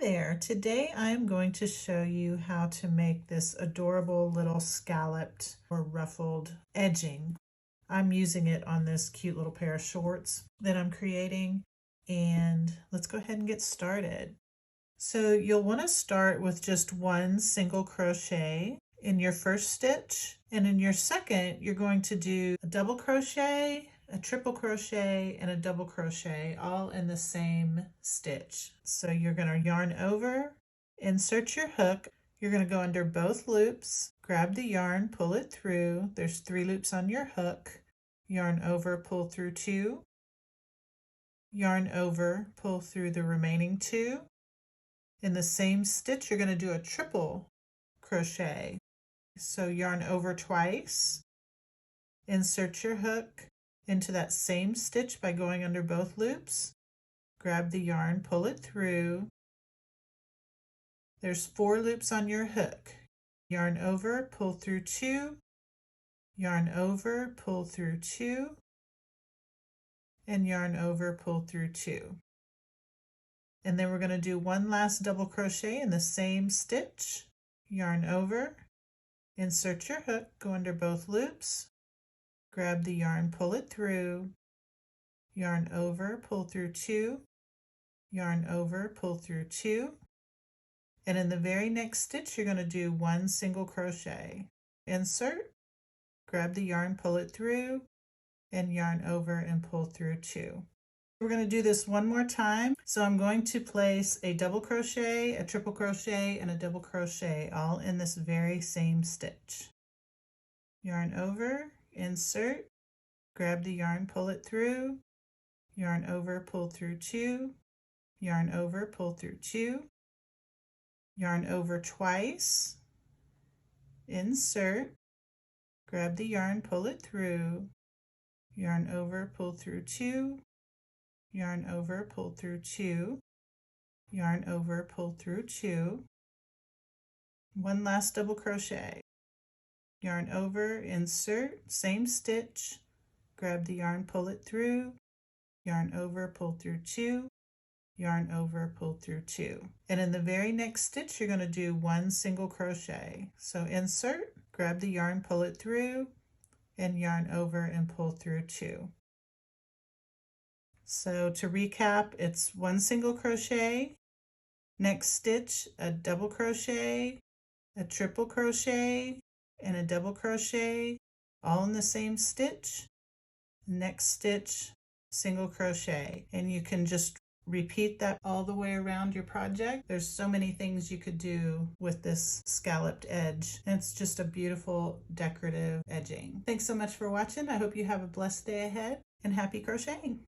there! Today I'm going to show you how to make this adorable little scalloped or ruffled edging. I'm using it on this cute little pair of shorts that I'm creating, and let's go ahead and get started. So you'll want to start with just one single crochet in your first stitch, and in your second you're going to do a double crochet, a triple crochet, and a double crochet all in the same stitch. So you're going to yarn over, insert your hook, you're going to go under both loops, grab the yarn, pull it through, there's 3 loops on your hook, yarn over, pull through 2, yarn over, pull through the remaining 2. In the same stitch you're going to do a triple crochet. So yarn over twice, insert your hook into that same stitch by going under both loops, grab the yarn, pull it through. There's 4 loops on your hook. Yarn over, pull through 2, yarn over, pull through 2, and yarn over, pull through 2. And then we're going to do one last double crochet in the same stitch, yarn over, insert your hook, go under both loops, grab the yarn, pull it through, yarn over, pull through 2, yarn over, pull through 2, and in the very next stitch you're going to do one single crochet. Insert, grab the yarn, pull it through, and yarn over and pull through 2. We're going to do this one more time. So I'm going to place a double crochet, a triple crochet, and a double crochet all in this very same stitch. Yarn over, insert, grab the yarn, pull it through, yarn over, pull through 2, yarn over, pull through 2, yarn over twice, insert, grab the yarn, pull it through, yarn over, pull through 2, yarn over, pull through 2, yarn over, pull through 2, one last double crochet, yarn over, insert, same stitch, grab the yarn, pull it through, yarn over, pull through 2, yarn over, pull through 2. And in the very next stitch you're going to do one single crochet. So insert, grab the yarn, pull it through, and yarn over and pull through 2. So to recap, it's one single crochet, next stitch a double crochet, a triple crochet, and a double crochet all in the same stitch. Next stitch, single crochet, and you can just repeat that all the way around your project. There's so many things you could do with this scalloped edge, and it's just a beautiful decorative edging. Thanks so much for watching. I hope you have a blessed day ahead and happy crocheting.